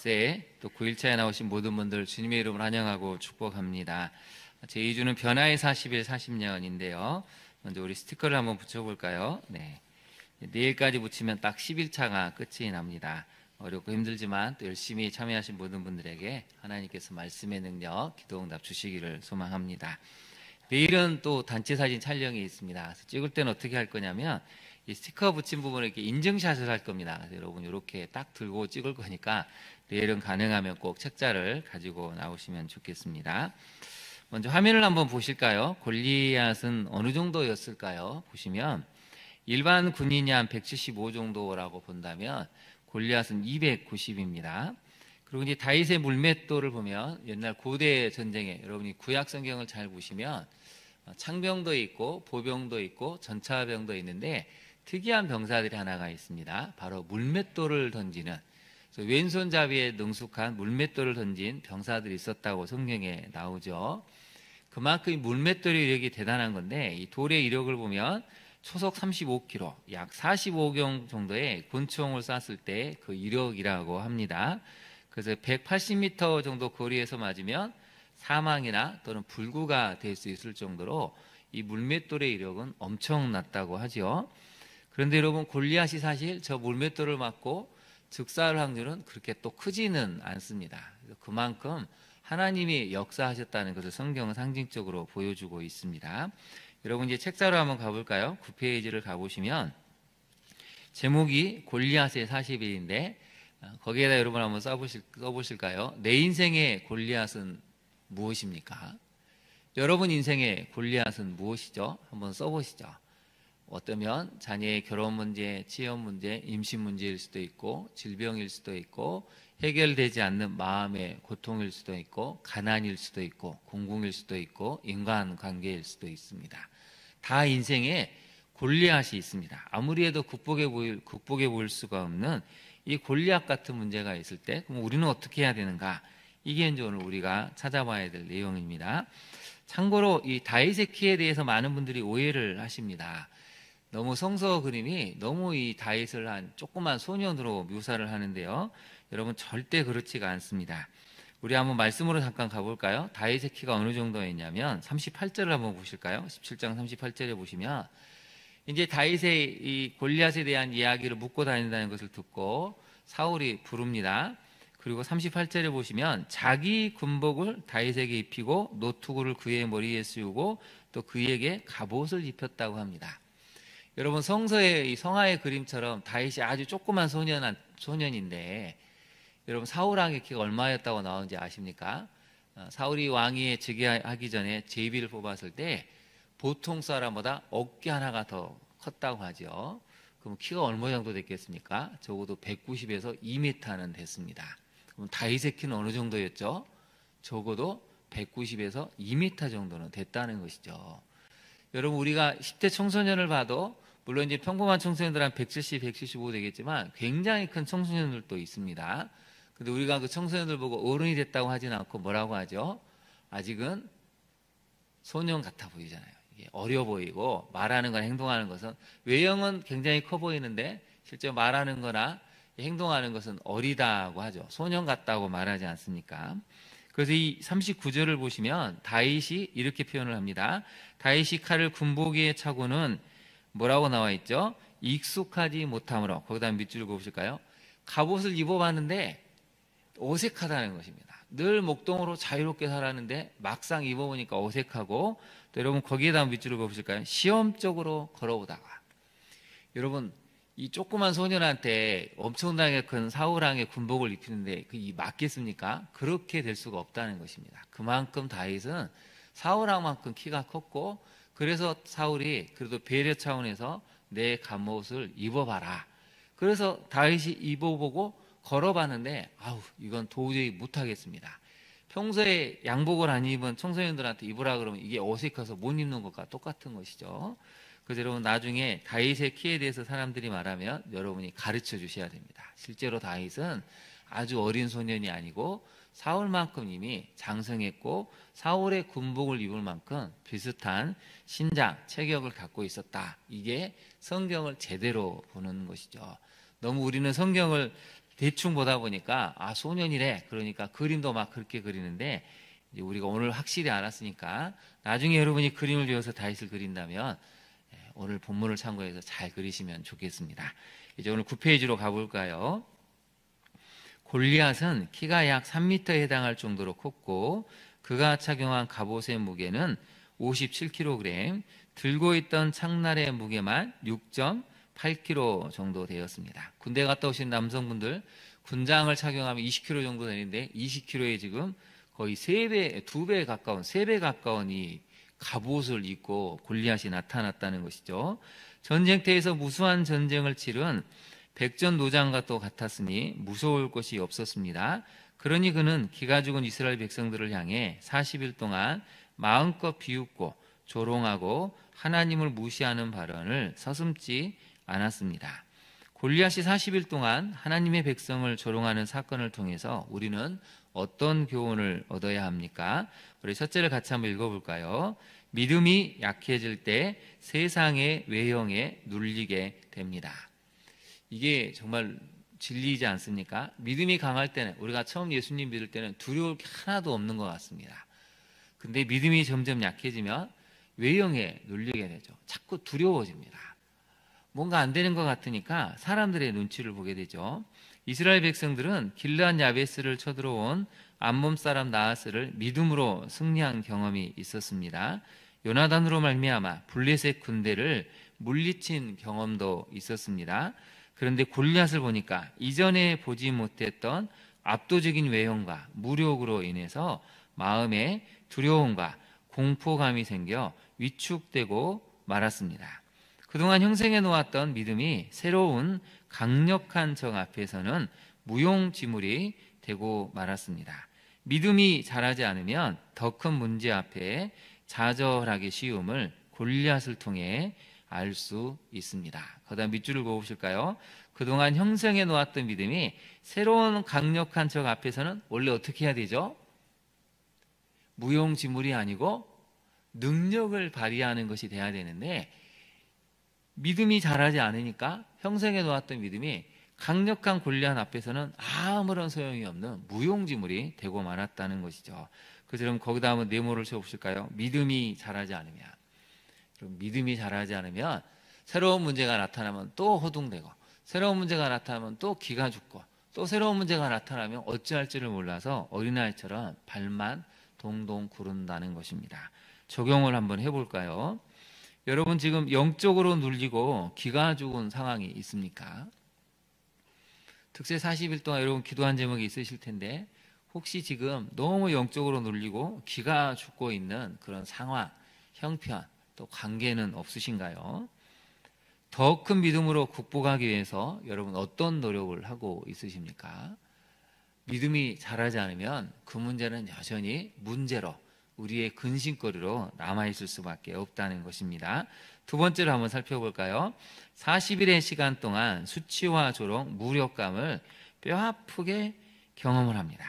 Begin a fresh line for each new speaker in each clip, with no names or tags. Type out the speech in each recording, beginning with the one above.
세 또 9일차에 나오신 모든 분들 주님의 이름으로 환영하고 축복합니다. 제2주는 변화의 40일 40년인데요. 먼저 우리 스티커를 한번 붙여볼까요? 네. 내일까지 붙이면 딱 10일차가 끝이 납니다. 어렵고 힘들지만 또 열심히 참여하신 모든 분들에게 하나님께서 말씀의 능력, 기도응답 주시기를 소망합니다. 내일은 또 단체 사진 촬영이 있습니다. 그래서 찍을 때는 어떻게 할 거냐면 이 스티커 붙인 부분을 이렇게 인증샷을 할 겁니다. 그래서 여러분 이렇게 딱 들고 찍을 거니까 내일은 가능하면 꼭 책자를 가지고 나오시면 좋겠습니다. 먼저 화면을 한번 보실까요? 골리앗은 어느 정도였을까요? 보시면 일반 군인이 한 175 정도라고 본다면 골리앗은 290입니다. 그리고 이제 다윗의 물맷돌을 보면 옛날 고대 전쟁에 여러분이 구약 성경을 잘 보시면 창병도 있고 보병도 있고 전차병도 있는데 특이한 병사들이 하나가 있습니다. 바로 물맷돌을 던지는, 왼손잡이에 능숙한 물맷돌을 던진 병사들이 있었다고 성경에 나오죠. 그만큼 이 물맷돌의 이력이 대단한 건데 이 돌의 이력을 보면 초속 35km, 약 45경 정도의 권총을 쐈을 때 그 이력이라고 합니다. 그래서 180m 정도 거리에서 맞으면 사망이나 또는 불구가 될 수 있을 정도로 이 물맷돌의 이력은 엄청났다고 하죠. 그런데 여러분, 골리앗이 사실 저 물맷돌을 맞고 즉사할 확률은 그렇게 또 크지는 않습니다. 그만큼 하나님이 역사하셨다는 것을 성경은 상징적으로 보여주고 있습니다. 여러분 이제 책자로 한번 가볼까요? 9페이지를 가보시면 제목이 골리앗의 40일인데 거기에다 여러분 한번 써보실까요? 내 인생의 골리앗은 무엇입니까? 여러분 인생의 골리앗은 무엇이죠? 한번 써보시죠. 어쩌면 자녀의 결혼 문제, 취업 문제, 임신 문제일 수도 있고 질병일 수도 있고 해결되지 않는 마음의 고통일 수도 있고 가난일 수도 있고 공공일 수도 있고 인간관계일 수도 있습니다. 다 인생에 골리앗이 있습니다. 아무리 해도 극복해 보일 수가 없는 이 골리앗 같은 문제가 있을 때 그럼 우리는 어떻게 해야 되는가? 이게 이제 오늘 우리가 찾아봐야 될 내용입니다. 참고로 이 다윗의 키에 대해서 많은 분들이 오해를 하십니다. 너무 성서 그림이 너무 이 다윗을 한 조그만 소년으로 묘사를 하는데요. 여러분 절대 그렇지가 않습니다. 우리 한번 말씀으로 잠깐 가볼까요? 다윗의 키가 어느 정도였냐면 38절을 한번 보실까요? 17장 38절에 보시면 이제 다윗의 이 골리앗에 대한 이야기를 묻고 다닌다는 것을 듣고 사울이 부릅니다. 그리고 38절에 보시면 자기 군복을 다윗에게 입히고 노투구를 그의 머리에 씌우고 또 그에게 갑옷을 입혔다고 합니다. 여러분 성서의 이 성화의 그림처럼 다윗이 아주 조그만 소년인데 여러분 사울 왕의 키가 얼마였다고 나오는지 아십니까? 사울이 왕위에 즉위하기 전에 제비를 뽑았을 때 보통 사람보다 어깨 하나가 더 컸다고 하죠. 그럼 키가 얼마 정도 됐겠습니까? 적어도 190에서 2m는 됐습니다. 그럼 다윗의 키는 어느 정도였죠? 적어도 190에서 2m 정도는 됐다는 것이죠. 여러분 우리가 10대 청소년을 봐도 물론 이제 평범한 청소년들 한 170, 175 되겠지만 굉장히 큰 청소년들도 있습니다. 근데 우리가 그 청소년들 보고 어른이 됐다고 하진 않고 뭐라고 하죠? 아직은 소년 같아 보이잖아요. 이게 어려 보이고 말하는 거나 행동하는 것은 외형은 굉장히 커 보이는데 실제 말하는 거나 행동하는 것은 어리다고 하죠. 소년 같다고 말하지 않습니까? 그래서 이 39절을 보시면 다윗이 이렇게 표현을 합니다. 다윗이 칼을 군복 위에 차고는 뭐라고 나와 있죠? 익숙하지 못함으로. 거기다 밑줄을 보실까요? 갑옷을 입어봤는데 어색하다는 것입니다. 늘 목동으로 자유롭게 살았는데 막상 입어보니까 어색하고 또 여러분 거기에다 밑줄을 보실까요? 시험적으로 걸어오다가 여러분 이 조그만 소년한테 엄청나게 큰 사울왕의 군복을 입히는데 그게 맞겠습니까? 그렇게 될 수가 없다는 것입니다. 그만큼 다윗은 사울왕만큼 키가 컸고 그래서 사울이 그래도 배려 차원에서 내 갑옷을 입어봐라. 그래서 다윗이 입어보고 걸어봤는데 아우 이건 도저히 못하겠습니다. 평소에 양복을 안 입은 청소년들한테 입으라 그러면 이게 어색해서 못 입는 것과 똑같은 것이죠. 그래서 여러분 나중에 다윗의 키에 대해서 사람들이 말하면 여러분이 가르쳐 주셔야 됩니다. 실제로 다윗은 아주 어린 소년이 아니고 사울만큼 이미 장성했고 사울의 군복을 입을 만큼 비슷한 신장, 체격을 갖고 있었다. 이게 성경을 제대로 보는 것이죠. 너무 우리는 성경을 대충 보다 보니까 소년이래. 그러니까 그림도 막 그렇게 그리는데, 이제 우리가 오늘 확실히 알았으니까 나중에 여러분이 그림을 배워서 다윗을 그린다면 오늘 본문을 참고해서 잘 그리시면 좋겠습니다. 이제 오늘 9페이지로 가볼까요? 골리앗은 키가 약 3m에 해당할 정도로 컸고 그가 착용한 갑옷의 무게는 57kg, 들고 있던 창날의 무게만 6.8kg 정도 되었습니다. 군대 갔다 오신 남성분들 군장을 착용하면 20kg 정도 되는데 20kg에 지금 거의 3배, 2배 가까운, 3배 가까운 이 갑옷을 입고 골리앗이 나타났다는 것이죠. 전쟁터에서 무수한 전쟁을 치른 백전노장과 또 같았으니 무서울 것이 없었습니다. 그러니 그는 기가 죽은 이스라엘 백성들을 향해 40일 동안 마음껏 비웃고 조롱하고 하나님을 무시하는 발언을 서슴지 않았습니다. 골리앗이 40일 동안 하나님의 백성을 조롱하는 사건을 통해서 우리는 어떤 교훈을 얻어야 합니까? 우리 첫째를 같이 한번 읽어볼까요? 믿음이 약해질 때 세상의 외형에 눌리게 됩니다. 이게 정말 진리이지 않습니까? 믿음이 강할 때는, 우리가 처음 예수님 믿을 때는 두려울 게 하나도 없는 것 같습니다. 근데 믿음이 점점 약해지면 외형에 눌리게 되죠. 자꾸 두려워집니다. 뭔가 안 되는 것 같으니까 사람들의 눈치를 보게 되죠. 이스라엘 백성들은 길르앗 야베스를 쳐들어온 암몬 사람 나하스를 믿음으로 승리한 경험이 있었습니다. 요나단으로 말미암아 블레셋 군대를 물리친 경험도 있었습니다. 그런데 골리앗을 보니까 이전에 보지 못했던 압도적인 외형과 무력으로 인해서 마음에 두려움과 공포감이 생겨 위축되고 말았습니다. 그동안 형성해 놓았던 믿음이 새로운 강력한 적 앞에서는 무용지물이 되고 말았습니다. 믿음이 자라지 않으면 더 큰 문제 앞에 좌절하기 쉬움을 골리앗을 통해 알 수 있습니다. 그다음 밑줄을 그어보실까요? 그동안 형성해 놓았던 믿음이 새로운 강력한 적 앞에서는 원래 어떻게 해야 되죠? 무용지물이 아니고 능력을 발휘하는 것이 돼야 되는데, 믿음이 자라지 않으니까 형성해 놓았던 믿음이 강력한 골리앗 앞에서는 아무런 소용이 없는 무용지물이 되고 말았다는 것이죠. 그래서 여러분 거기다 한번 네모를 쳐보실까요? 믿음이 자라지 않으면, 믿음이 자라지 않으면 새로운 문제가 나타나면 또 호둥대고, 새로운 문제가 나타나면 또 기가 죽고, 또 새로운 문제가 나타나면 어찌할지를 몰라서 어린아이처럼 발만 동동 구른다는 것입니다. 적용을 한번 해볼까요? 여러분 지금 영적으로 눌리고 기가 죽은 상황이 있습니까? 특세 40일 동안 여러분 기도한 제목이 있으실 텐데, 혹시 지금 너무 영적으로 눌리고 기가 죽고 있는 그런 상황, 형편, 또 관계는 없으신가요? 더 큰 믿음으로 극복하기 위해서 여러분 어떤 노력을 하고 있으십니까? 믿음이 자라지 않으면 그 문제는 여전히 문제로, 우리의 근심거리로 남아있을 수밖에 없다는 것입니다. 두 번째로 한번 살펴볼까요? 40일의 시간 동안 수치와 조롱, 무력감을 뼈아프게 경험을 합니다.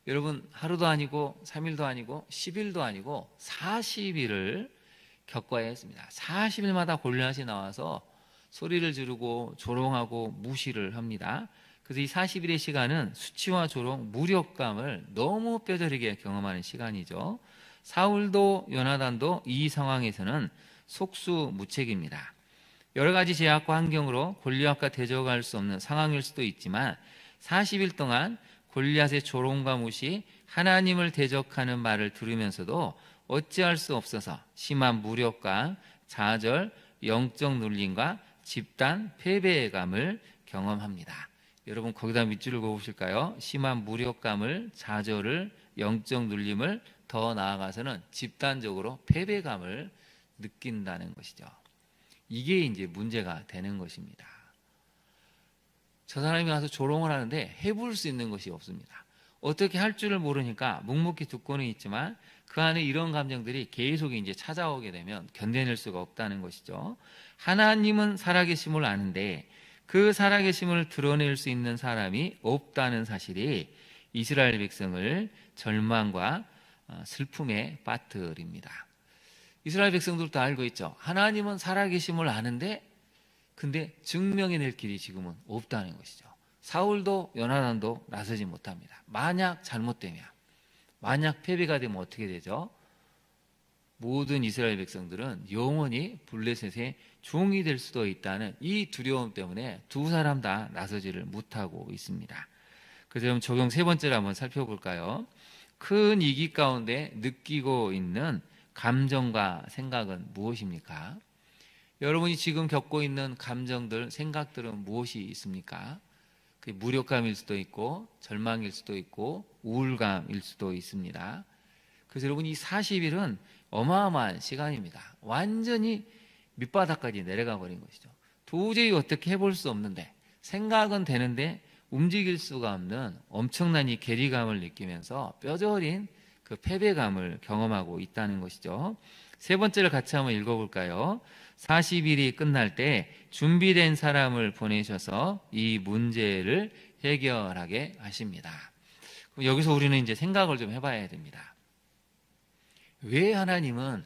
여러분 하루도 아니고 3일도 아니고 10일도 아니고 40일을 겪어야 했습니다. 40일마다 골리앗이 나와서 소리를 지르고 조롱하고 무시를 합니다. 그래서 이 40일의 시간은 수치와 조롱, 무력감을 너무 뼈저리게 경험하는 시간이죠. 사울도 요나단도 이 상황에서는 속수무책입니다. 여러 가지 제약과 환경으로 골리앗과 대적할 수 없는 상황일 수도 있지만 40일 동안 골리앗의 조롱과 무시, 하나님을 대적하는 말을 들으면서도 어찌할 수 없어서 심한 무력감, 좌절, 영적 눌림과 집단 패배감을 경험합니다. 여러분 거기다 밑줄을 그어보실까요? 심한 무력감을, 좌절을, 영적 눌림을, 더 나아가서는 집단적으로 패배감을 느낀다는 것이죠. 이게 이제 문제가 되는 것입니다. 저 사람이 와서 조롱을 하는데 해볼 수 있는 것이 없습니다. 어떻게 할 줄을 모르니까 묵묵히 듣고는 있지만 그 안에 이런 감정들이 계속 이제 찾아오게 되면 견뎌낼 수가 없다는 것이죠. 하나님은 살아계심을 아는데 그 살아계심을 드러낼 수 있는 사람이 없다는 사실이 이스라엘 백성을 절망과 슬픔에 빠뜨립니다. 이스라엘 백성들도 알고 있죠. 하나님은 살아계심을 아는데 근데 증명해낼 길이 지금은 없다는 것이죠. 사울도 요나단도 나서지 못합니다. 만약 잘못되면, 만약 패배가 되면 어떻게 되죠? 모든 이스라엘 백성들은 영원히 블레셋의 종이 될 수도 있다는 이 두려움 때문에 두 사람 다 나서지를 못하고 있습니다. 그래서 그럼 적용 세 번째로 한번 살펴볼까요? 큰 위기 가운데 느끼고 있는 감정과 생각은 무엇입니까? 여러분이 지금 겪고 있는 감정들, 생각들은 무엇이 있습니까? 그게 무력감일 수도 있고 절망일 수도 있고 우울감일 수도 있습니다. 그래서 여러분 이 40일은 어마어마한 시간입니다. 완전히 밑바닥까지 내려가 버린 것이죠. 도저히 어떻게 해볼 수 없는데, 생각은 되는데 움직일 수가 없는 엄청난 이 괴리감을 느끼면서 뼈저린 그 패배감을 경험하고 있다는 것이죠. 세 번째를 같이 한번 읽어볼까요? 40일이 끝날 때 준비된 사람을 보내셔서 이 문제를 해결하게 하십니다. 그럼 여기서 우리는 이제 생각을 좀 해봐야 됩니다. 왜 하나님은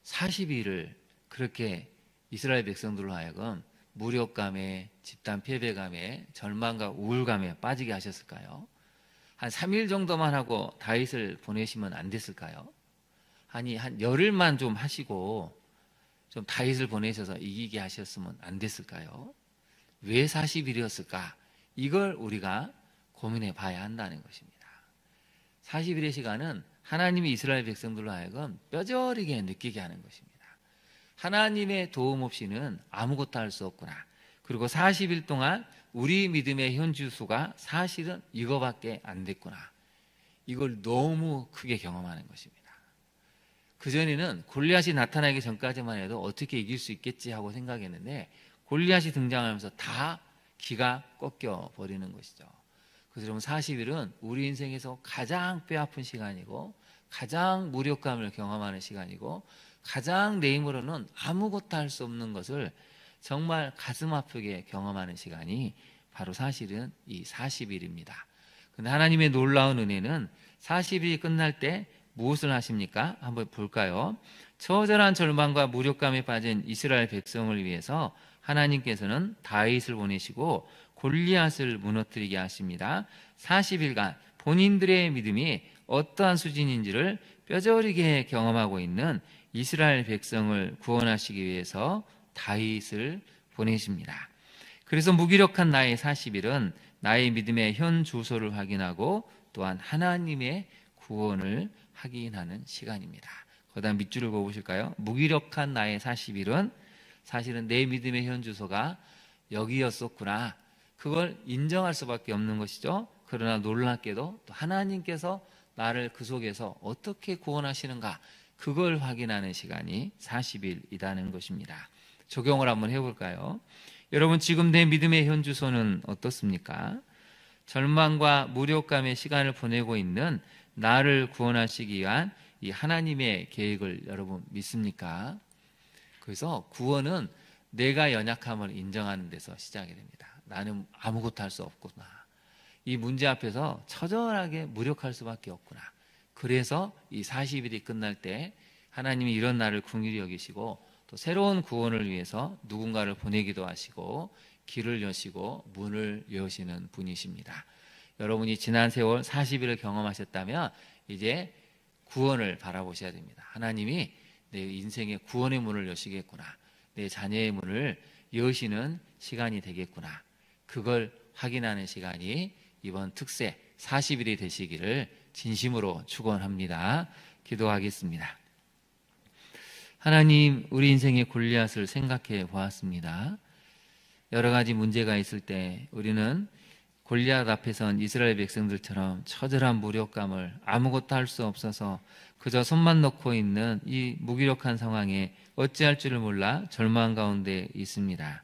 40일을 그렇게 이스라엘 백성들로 하여금 무력감에, 집단 패배감에, 절망과 우울감에 빠지게 하셨을까요? 한 3일 정도만 하고 다윗을 보내시면 안 됐을까요? 아니 한 열흘만 좀 하시고 좀 다윗을 보내셔서 이기게 하셨으면 안 됐을까요? 왜 40일이었을까? 이걸 우리가 고민해 봐야 한다는 것입니다. 40일의 시간은 하나님이 이스라엘 백성들로 하여금 뼈저리게 느끼게 하는 것입니다. 하나님의 도움 없이는 아무것도 할 수 없구나. 그리고 40일 동안 우리 믿음의 현주수가 사실은 이거밖에 안 됐구나. 이걸 너무 크게 경험하는 것입니다. 그전에는 골리앗이 나타나기 전까지만 해도 어떻게 이길 수 있겠지 하고 생각했는데 골리앗이 등장하면서 다 기가 꺾여 버리는 것이죠. 그래서 여러분 40일은 우리 인생에서 가장 뼈아픈 시간이고 가장 무력감을 경험하는 시간이고 가장 내 힘으로는 아무것도 할 수 없는 것을 정말 가슴 아프게 경험하는 시간이 바로 사실은 이 40일입니다. 그런데 하나님의 놀라운 은혜는 40일이 끝날 때 무엇을 하십니까? 한번 볼까요? 처절한 절망과 무력감에 빠진 이스라엘 백성을 위해서 하나님께서는 다윗을 보내시고 골리앗을 무너뜨리게 하십니다. 40일간 본인들의 믿음이 어떠한 수준인지를 뼈저리게 경험하고 있는 이스라엘 백성을 구원하시기 위해서 다윗을 보내십니다. 그래서 무기력한 나의 40일은 나의 믿음의 현 주소를 확인하고 또한 하나님의 구원을 확인하는 시간입니다. 거기다 밑줄을 그어보실까요? 무기력한 나의 40일은 사실은 내 믿음의 현 주소가 여기였었구나. 그걸 인정할 수밖에 없는 것이죠. 그러나 놀랍게도 또 하나님께서 나를 그 속에서 어떻게 구원하시는가, 그걸 확인하는 시간이 40일이라는 것입니다. 적용을 한번 해볼까요? 여러분 지금 내 믿음의 현 주소는 어떻습니까? 절망과 무력감의 시간을 보내고 있는 나를 구원하시기 위한 이 하나님의 계획을 여러분 믿습니까? 그래서 구원은 내가 연약함을 인정하는 데서 시작이 됩니다. 나는 아무것도 할 수 없구나. 이 문제 앞에서 처절하게 무력할 수밖에 없구나. 그래서 이 40일이 끝날 때 하나님이 이런 나를 긍휼히 여기시고 또 새로운 구원을 위해서 누군가를 보내기도 하시고 길을 여시고 문을 여시는 분이십니다. 여러분이 지난 세월 40일을 경험하셨다면 이제 구원을 바라보셔야 됩니다. 하나님이 내 인생의 구원의 문을 여시겠구나. 내 자녀의 문을 여시는 시간이 되겠구나. 그걸 확인하는 시간이 이번 특세 40일이 되시기를 진심으로 축원합니다. 기도하겠습니다. 하나님, 우리 인생의 골리앗을 생각해 보았습니다. 여러 가지 문제가 있을 때 우리는 골리앗 앞에 선 이스라엘 백성들처럼 처절한 무력감을 아무것도 할 수 없어서 그저 손만 놓고 있는 이 무기력한 상황에 어찌할 줄을 몰라 절망 가운데 있습니다.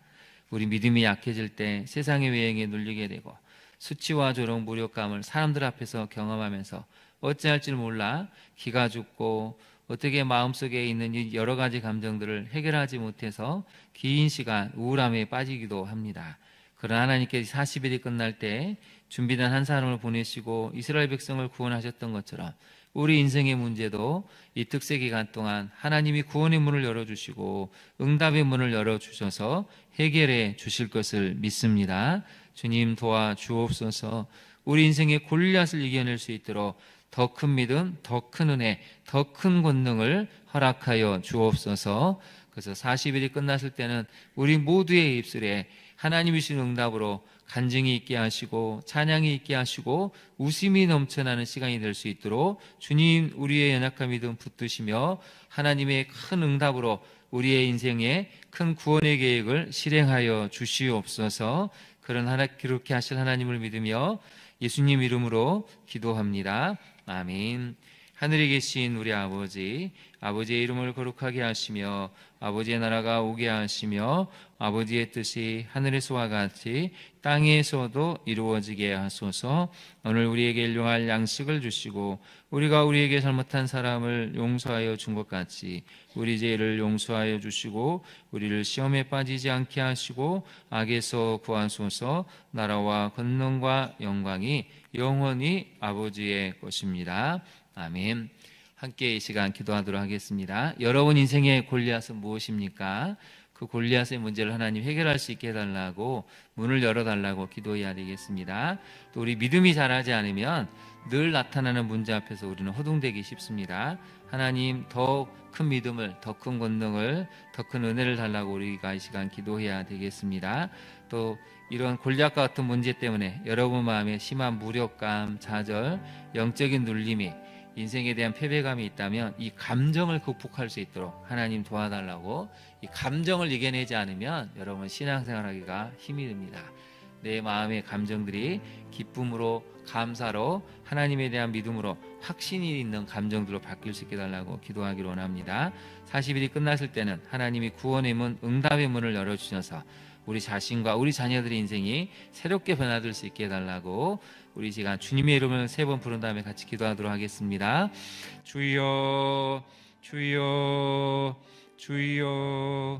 우리 믿음이 약해질 때 세상의 외행에 눌리게 되고 수치와 조롱, 무력감을 사람들 앞에서 경험하면서 어찌할 줄 몰라 기가 죽고 어떻게 마음속에 있는 이 여러 가지 감정들을 해결하지 못해서 긴 시간 우울함에 빠지기도 합니다. 그러나 하나님께 40일이 끝날 때 준비된 한 사람을 보내시고 이스라엘 백성을 구원하셨던 것처럼 우리 인생의 문제도 이 특세 기간 동안 하나님이 구원의 문을 열어주시고 응답의 문을 열어주셔서 해결해 주실 것을 믿습니다. 주님 도와 주옵소서. 우리 인생의 골리앗을 이겨낼 수 있도록 더 큰 믿음, 더 큰 은혜, 더 큰 권능을 허락하여 주옵소서. 그래서 40일이 끝났을 때는 우리 모두의 입술에 하나님이 주신 응답으로 간증이 있게 하시고 찬양이 있게 하시고 웃음이 넘쳐나는 시간이 될 수 있도록 주님 우리의 연약한 믿음 붙드시며 하나님의 큰 응답으로 우리의 인생에 큰 구원의 계획을 실행하여 주시옵소서. 그렇게 하실 하나님을 믿으며 예수님 이름으로 기도합니다. 아멘. 하늘에 계신 우리 아버지, 아버지의 이름을 거룩하게 하시며 아버지의 나라가 오게 하시며 아버지의 뜻이 하늘에서와 같이 땅에서도 이루어지게 하소서. 오늘 우리에게 일용할 양식을 주시고 우리가 우리에게 잘못한 사람을 용서하여 준 것 같이 우리 죄를 용서하여 주시고 우리를 시험에 빠지지 않게 하시고 악에서 구하소서. 나라와 권능과 영광이 영원히 아버지의 것입니다. 아멘. 함께 이 시간 기도하도록 하겠습니다. 여러분 인생의 골리앗은 무엇입니까? 그 골리앗의 문제를 하나님 해결할 수 있게 해달라고 문을 열어달라고 기도해야 되겠습니다. 또 우리 믿음이 자라지 않으면 늘 나타나는 문제 앞에서 우리는 허둥대기 쉽습니다. 하나님 더 큰 믿음을, 더 큰 권능을, 더 큰 은혜를 달라고 우리가 이 시간 기도해야 되겠습니다. 또 이런 골리앗과 같은 문제 때문에 여러분 마음에 심한 무력감, 좌절, 영적인 눌림이 인생에 대한 패배감이 있다면 이 감정을 극복할 수 있도록 하나님 도와달라고, 이 감정을 이겨내지 않으면 여러분 신앙생활하기가 힘이 듭니다. 내 마음의 감정들이 기쁨으로, 감사로, 하나님에 대한 믿음으로 확신이 있는 감정들로 바뀔 수 있게 달라고 기도하기를 원합니다. 40일이 끝났을 때는 하나님이 구원의 문, 응답의 문을 열어주셔서 우리 자신과 우리 자녀들의 인생이 새롭게 변화될 수 있게 해달라고 우리 시간 주님의 이름을 3번 부른 다음에 같이 기도하도록 하겠습니다. 주여, 주여, 주여.